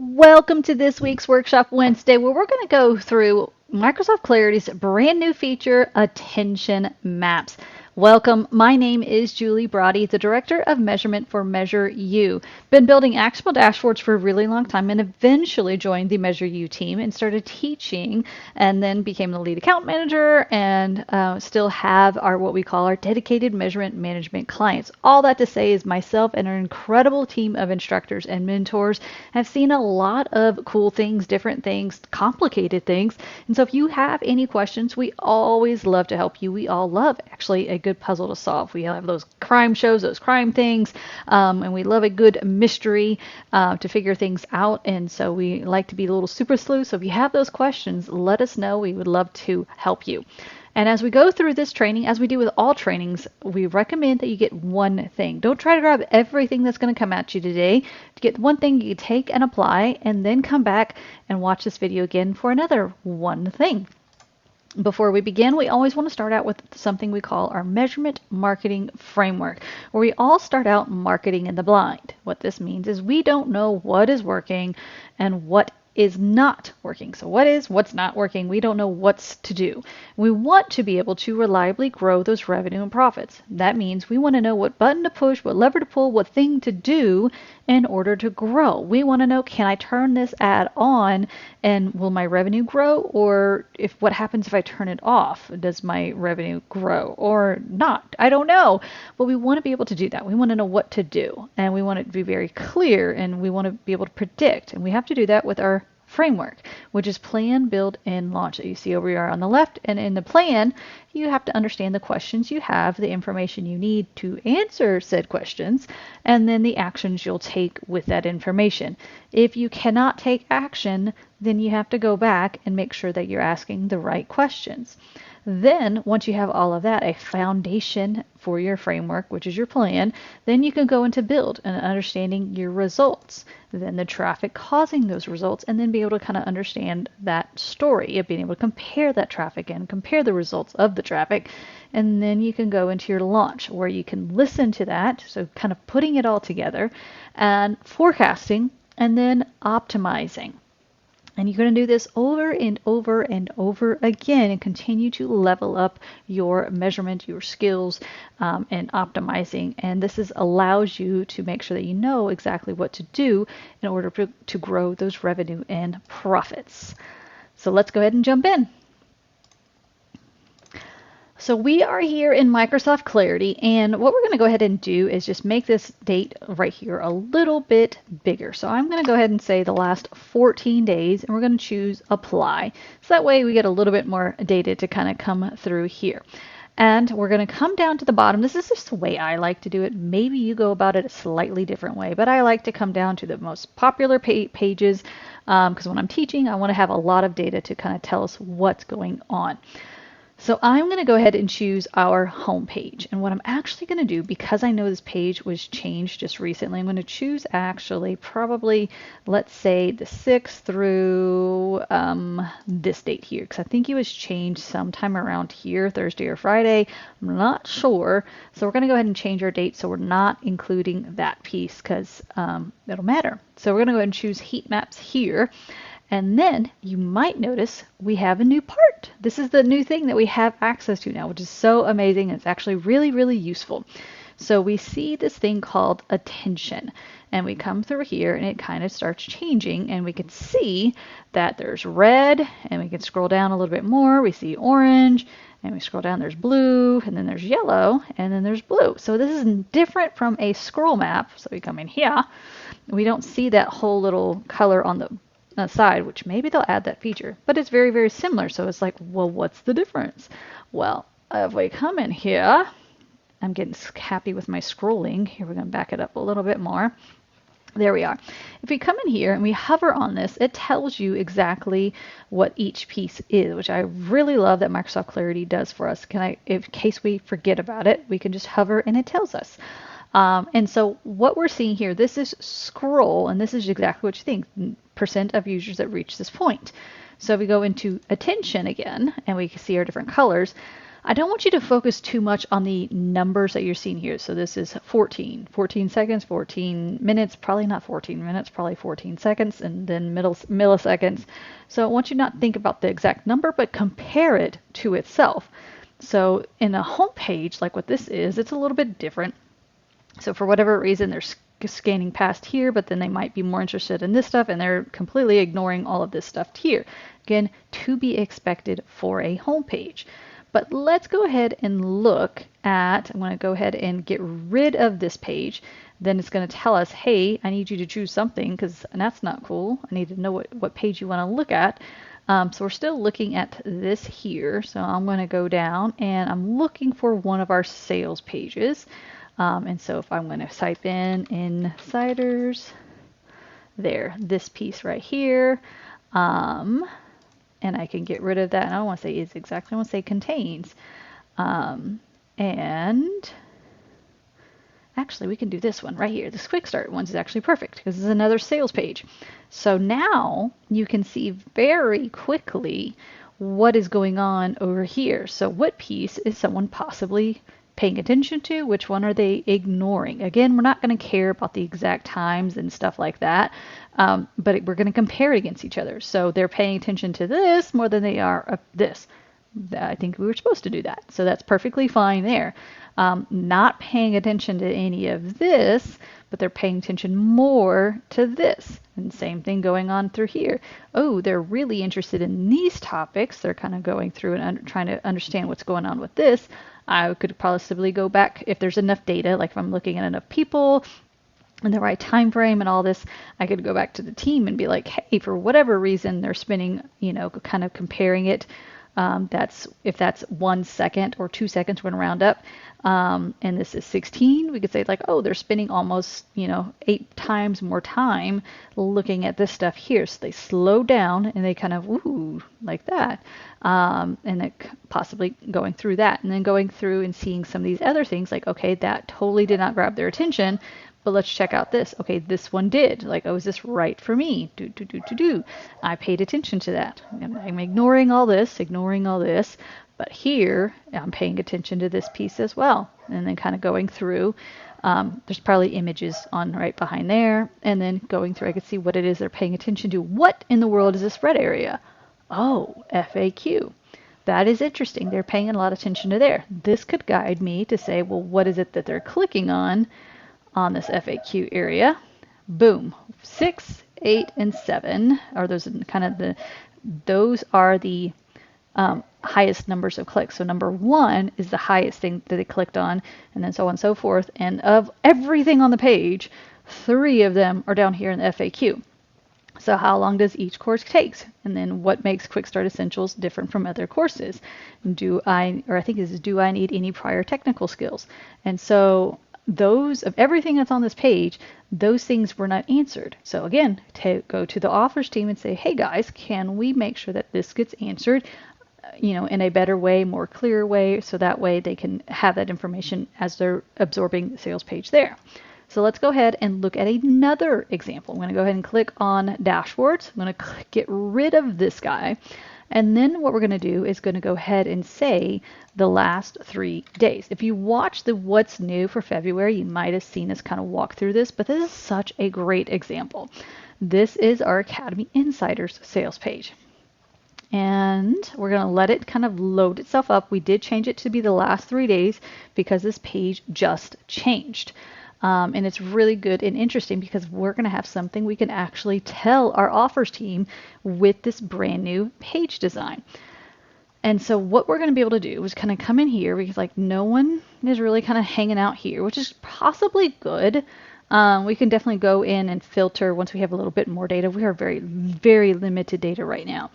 Welcome to this week's Workshop Wednesday, where we're going to go through Microsoft Clarity's brand new feature, Attention Maps. Welcome. My name is Julie Brody, the Director of Measurement for Measure U. Been building actionable dashboards for a really long time and eventually joined the Measure U team and started teaching and then became the lead account manager and still have our what we call our dedicated measurement management clients. All that to say is myself and an incredible team of instructors and mentors have seen a lot of cool things, different things, complicated things. And so if you have any questions, we always love to help you. We all love actually a good puzzle to solve. We have those crime shows, those crime things, and we love a good mystery to figure things out. And so we like to be a little super sleuth. So if you have those questions, let us know. We would love to help you. And as we go through this training, as we do with all trainings, we recommend that you get one thing. Don't try to grab everything that's going to come at you today. To get one thing you take and apply, and then come back and watch this video again for another one thing. Before we begin, we always want to start out with something we call our measurement marketing framework, where we all start out marketing in the blind. What this means is we don't know what is working and what is not working. So what's not working? We don't know what's to do. We want to be able to reliably grow those revenue and profits. That means we want to know what button to push, what lever to pull, what thing to do in order to grow. We want to know, can I turn this ad on and will my revenue grow? Or what happens if I turn it off? Does my revenue grow or not? I don't know. But we want to be able to do that. We want to know what to do, and we want it to be very clear, and we want to be able to predict. And we have to do that with our framework, which is plan, build, and launch that you see over here on the left. And in the plan, you have to understand the questions you have, the information you need to answer said questions, and then the actions you'll take with that information. If you cannot take action, then you have to go back and make sure that you're asking the right questions. Then, once you have all of that, a foundation for your framework, which is your plan, then you can go into build and understanding your results, then the traffic causing those results, and then be able to kind of understand that story of being able to compare that traffic and compare the results of the traffic. And then you can go into your launch where you can listen to that, so kind of putting it all together and forecasting and then optimizing. And you're going to do this over and over and over again and continue to level up your measurement, your skills, and optimizing. And allows you to make sure that you know exactly what to do in order to grow those revenue and profits. So let's go ahead and jump in. So we are here in Microsoft Clarity, and what we're going to go ahead and do is just make this date right here a little bit bigger. So I'm going to go ahead and say the last 14 days, and we're going to choose apply. So that way we get a little bit more data to kind of come through here. And we're going to come down to the bottom. This is just the way I like to do it. Maybe you go about it a slightly different way, but I like to come down to the most popular pages because when I'm teaching, I want to have a lot of data to kind of tell us what's going on. So I'm going to go ahead and choose our home page. And what I'm actually going to do, because I know this page was changed just recently, I'm going to choose actually probably, let's say the 6th through this date here, because I think it was changed sometime around here, Thursday or Friday. I'm not sure. So we're going to go ahead and change our date so we're not including that piece because it'll matter. So we're going to go ahead and choose heat maps here. And then you might notice we have a new part. This is the new thing that we have access to now, which is so amazing. It's actually really, really useful. So we see this thing called attention, and we come through here and it kind of starts changing, and we can see that there's red, and we can scroll down a little bit more. We see orange, and we scroll down, there's blue, and then there's yellow, and then there's blue. So this is different from a scroll map. So we come in here, we don't see that whole little color on the side, which maybe they'll add that feature, but it's very, very similar. So it's like, well, what's the difference? Well, if we come in here, I'm getting happy with my scrolling. Here we're going to back it up a little bit more. There we are. If we come in here and we hover on this, it tells you exactly what each piece is, which I really love that Microsoft Clarity does for us. In case we forget about it, we can just hover and it tells us. And so what we're seeing here, this is scroll, and this is exactly what you think, percent of users that reach this point. So if we go into attention again, and we can see our different colors, I don't want you to focus too much on the numbers that you're seeing here. So this is 14 seconds, 14 minutes, probably not 14 minutes, probably 14 seconds, and then milliseconds. So I want you to not think about the exact number, but compare it to itself. So in a home page, like what this is, it's a little bit different. So for whatever reason, they're scanning past here, but then they might be more interested in this stuff, and they're completely ignoring all of this stuff here. Again, to be expected for a home page. But let's go ahead and look at, I'm going to go ahead and get rid of this page. Then it's going to tell us, hey, I need you to choose something, because that's not cool. I need to know what page you want to look at. So we're still looking at this here. So I'm going to go down and I'm looking for one of our sales pages. And so if I'm going to type in insiders, there, this piece right here, and I can get rid of that. And I don't want to say is exactly, I want to say contains. And actually we can do this one right here. This quick start one is actually perfect because it's another sales page. So now you can see very quickly what is going on over here. So what piece is someone possibly paying attention to? Which one are they ignoring? Again, we're not going to care about the exact times and stuff like that, but we're going to compare it against each other. So they're paying attention to this more than they are this. I think we were supposed to do that. So that's perfectly fine there. Not paying attention to any of this, but they're paying attention more to this. And same thing going on through here. Oh, they're really interested in these topics. They're kind of going through and trying to understand what's going on with this. I could possibly go back if there's enough data, like if I'm looking at enough people in the right time frame and all this, I could go back to the team and be like, hey, for whatever reason, they're spending, kind of comparing it. If that's 1 second or 2 seconds, we're going to round up. And this is 16, we could say like, oh, they're spending almost, 8 times more time looking at this stuff here. So they slow down and they kind of, ooh, like that. And then possibly going through that and then going through and seeing some of these other things like, okay, that totally did not grab their attention. But let's check out this. Okay, this one did. Like, oh, is this right for me? I paid attention to that. I'm ignoring all this, but here I'm paying attention to this piece as well. And then kind of going through, there's probably images on right behind there. And then going through, I can see what it is they're paying attention to. What in the world is this red area? Oh, FAQ. That is interesting. They're paying a lot of attention to there. This could guide me to say, well, what is it that they're clicking on this FAQ area? Boom. 6, 8, and 7 are those kind of those are the highest numbers of clicks. So number 1 is the highest thing that they clicked on, and then so on and so forth. And of everything on the page, 3 of them are down here in the FAQ. So how long does each course take? And then what makes Quick Start Essentials different from other courses? Do I need any prior technical skills? And so those of everything that's on this page, those things were not answered. So again, go to the offers team and say, hey guys, can we make sure that this gets answered, in a better way, more clear way, so that way they can have that information as they're absorbing the sales page there. So let's go ahead and look at another example. I'm going to go ahead and click on dashboards. I'm going to get rid of this guy. And then what we're going to do is going to go ahead and say the last 3 days. If you watch the What's New for February, you might have seen us kind of walk through this, but this is such a great example. This is our Academy Insiders sales page. And we're going to let it kind of load itself up. We did change it to be the last 3 days because this page just changed. And it's really good and interesting because we're going to have something we can actually tell our offers team with this brand new page design. And so what we're going to be able to do is kind of come in here because like no one is really kind of hanging out here, which is possibly good. We can definitely go in and filter once we have a little bit more data. We are very, very limited data right now.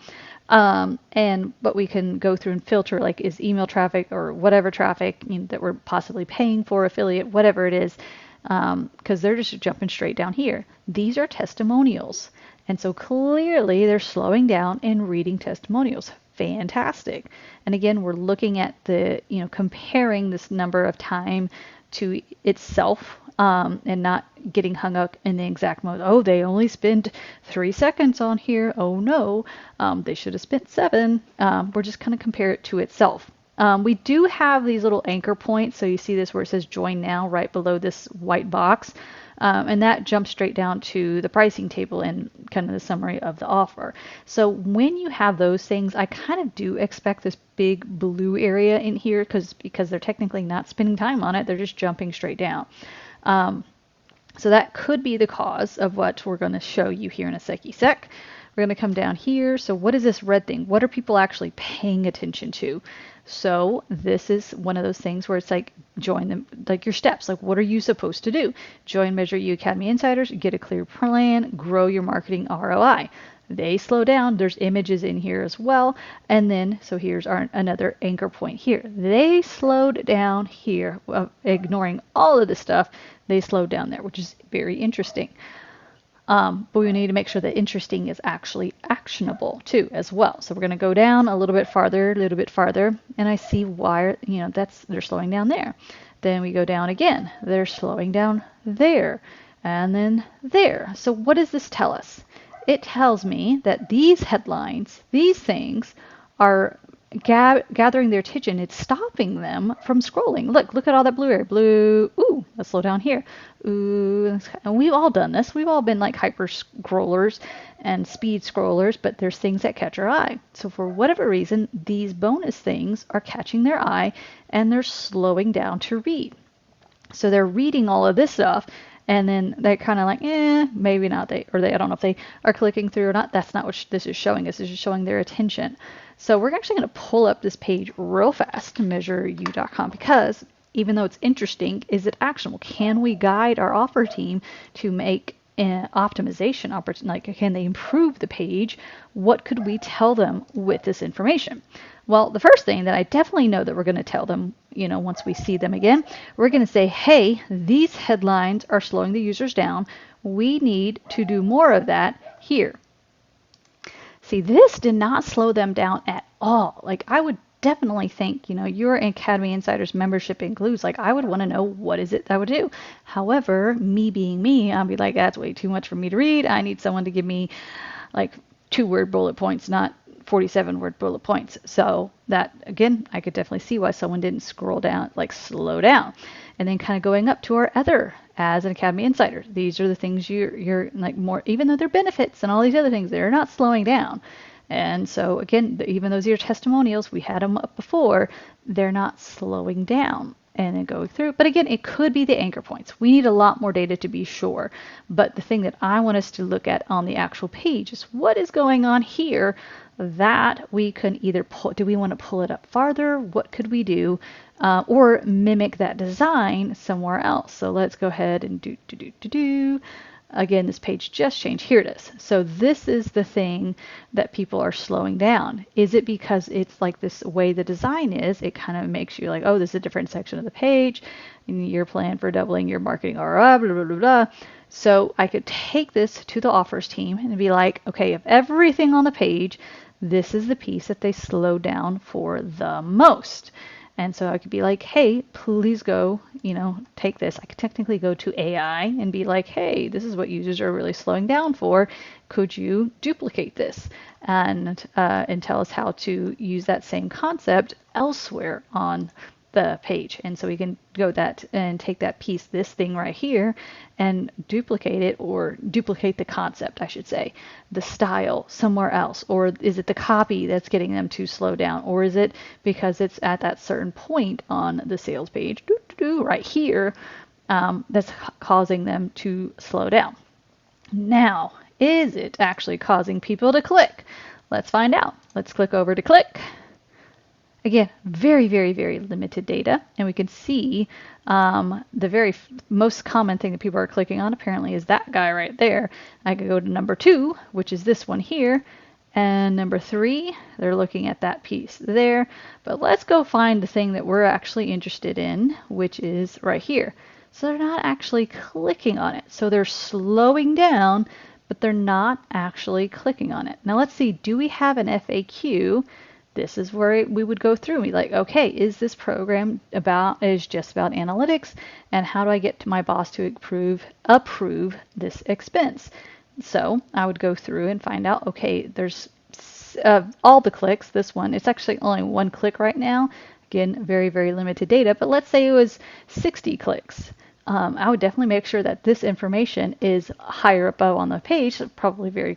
But we can go through and filter like is email traffic or whatever traffic that we're possibly paying for, affiliate, whatever it is. Because they're just jumping straight down here. These are testimonials. And so clearly they're slowing down and reading testimonials. Fantastic. And again, we're looking at the, comparing this number of time to itself and not getting hung up in the exact mode. Oh, they only spent 3 seconds on here. Oh no, they should have spent 7. We're just kind of compare it to itself. We do have these little anchor points. So you see this where it says join now right below this white box. And that jumps straight down to the pricing table and kind of the summary of the offer. So when you have those things, I kind of do expect this big blue area in here because they're technically not spending time on it. They're just jumping straight down. So that could be the cause of what we're going to show you here in a sec. We're going to come down here. So what is this red thing? What are people actually paying attention to? So this is one of those things where it's like join them, like your steps. Like what are you supposed to do? Join Measure U Academy Insiders, get a clear plan, grow your marketing ROI. They slow down. There's images in here as well. And then, so here's another anchor point here. They slowed down here, ignoring all of the stuff. They slowed down there, which is very interesting. But we need to make sure that interesting is actually actionable too, as well. So we're going to go down a little bit farther, and I see why, they're slowing down there. Then we go down again. They're slowing down there, and then there. So what does this tell us? It tells me that these headlines, these things, are gathering their attention. It's stopping them from scrolling. Look at all that blue area. Blue. Ooh, let's slow down here. Ooh, and we've all done this. We've all been like hyper scrollers and speed scrollers, but there's things that catch our eye. So for whatever reason, these bonus things are catching their eye and they're slowing down to read. So they're reading all of this stuff. And then they're kind of like, maybe not. I don't know if they are clicking through or not. That's not what this is showing us. This is showing their attention. So we're actually going to pull up this page real fast to measureu.com because even though it's interesting, is it actionable? Can we guide our offer team to make an optimization opportunity? Like, can they improve the page? What could we tell them with this information? Well, the first thing that I definitely know that we're going to tell them, once we see them again, we're going to say, hey, these headlines are slowing the users down. We need to do more of that here. See, this did not slow them down at all. Like, I would definitely think, your Academy Insiders membership includes, like, I would want to know what is it that would do. However, me being me, I'll be like, that's way too much for me to read. I need someone to give me like 2-word bullet points, not 47-word bullet points. So that, again, I could definitely see why someone didn't scroll down, like slow down. And then kind of going up to our other, as an Academy Insider, these are the things you're like more, even though they're benefits and all these other things, they're not slowing down. And so again, even those are your testimonials, we had them up before, they're not slowing down. And then going through. But again, it could be the anchor points. We need a lot more data to be sure. But the thing that I want us to look at on the actual page is what is going on here that we can either pull. Do we want to pull it up farther? What could we do? Or mimic that design somewhere else. So let's go ahead and do. Again, this page just changed. Here it is. So this is the thing that people are slowing down. Is it because it's like this way the design is? It kind of makes you like, oh, this is a different section of the page. Your plan for doubling your marketing ROI, blah, blah, blah, blah. So I could take this to the offers team and be like, okay, if everything on the page, this is the piece that they slow down for the most. And so I could be like, hey, please go, take this. I could technically go to AI and be like, hey, this is what users are really slowing down for. Could you duplicate this and tell us how to use that same concept elsewhere on the page? And so we can go that and take that piece, this thing right here, and duplicate it, or duplicate the concept, I should say, the style somewhere else. Or is it the copy that's getting them to slow down? Or is it because it's at that certain point on the sales page, right here, that's causing them to slow down? Now, is it actually causing people to click? Let's find out. Let's click over to click. Again, very, very, very limited data. And we can see the very most common thing that people are clicking on apparently is that guy right there. I could go to number 2, which is this one here. And number 3, they're looking at that piece there. But let's go find the thing that we're actually interested in, which is right here. So they're not actually clicking on it. So they're slowing down, but they're not actually clicking on it. Now let's see, do we have an FAQ? This is where we would go through and be like, okay, is this program is just about analytics, and how do I get to my boss to approve this expense? So I would go through and find out, okay, there's all the clicks. This one, it's actually only one click right now. Again, very, very limited data, but let's say it was 60 clicks. I would definitely make sure that this information is higher above on the page, probably very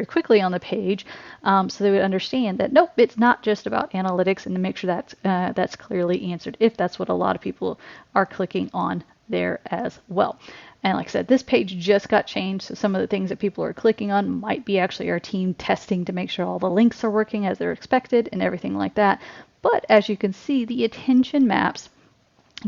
quickly on the page, so they would understand that nope, it's not just about analytics, and to make sure that's clearly answered if that's what a lot of people are clicking on there as well. And like I said, this page just got changed, so some of the things that people are clicking on might be actually our team testing to make sure all the links are working as they're expected and everything like that. But as you can see, the attention maps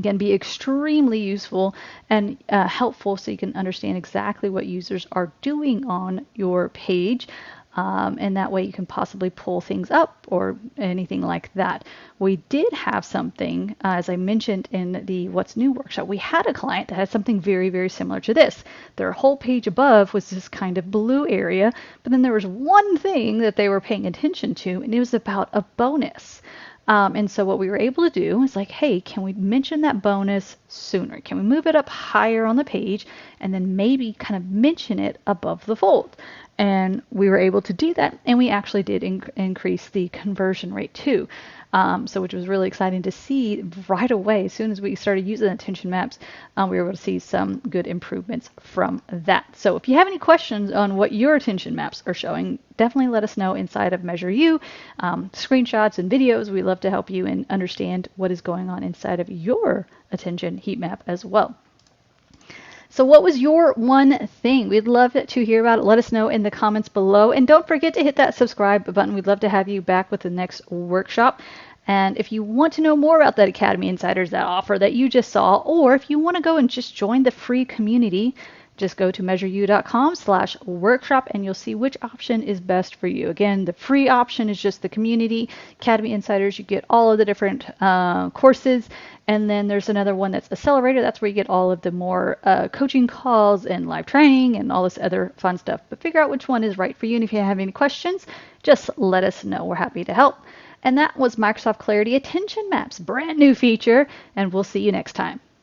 can be extremely useful and helpful, so you can understand exactly what users are doing on your page. And that way you can possibly pull things up or anything like that. We did have something, as I mentioned in the What's New workshop, we had a client that had something very, very similar to this. Their whole page above was this kind of blue area, but then there was one thing that they were paying attention to, and it was about a bonus. And so what we were able to do is like, hey, can we mention that bonus sooner? Can we move it up higher on the page and then maybe kind of mention it above the fold? And we were able to do that, and we actually did increase the conversion rate too. So which was really exciting to see right away. As soon as we started using attention maps, we were able to see some good improvements from that. So if you have any questions on what your attention maps are showing, definitely let us know inside of Measure U. Screenshots and videos, we love to help you and understand what is going on inside of your attention heat map as well. So what was your one thing? We'd love to hear about it. Let us know in the comments below. And don't forget to hit that subscribe button. We'd love to have you back with the next workshop. And if you want to know more about that Academy Insiders, that offer that you just saw, or if you want to go and just join the free community, just go to measureu.com/workshop and you'll see which option is best for you. Again, the free option is just the community. Academy Insiders, you get all of the different courses. And then there's another one that's Accelerator. That's where you get all of the more coaching calls and live training and all this other fun stuff. But figure out which one is right for you. And if you have any questions, just let us know. We're happy to help. And that was Microsoft Clarity Attention Maps, brand new feature. And we'll see you next time.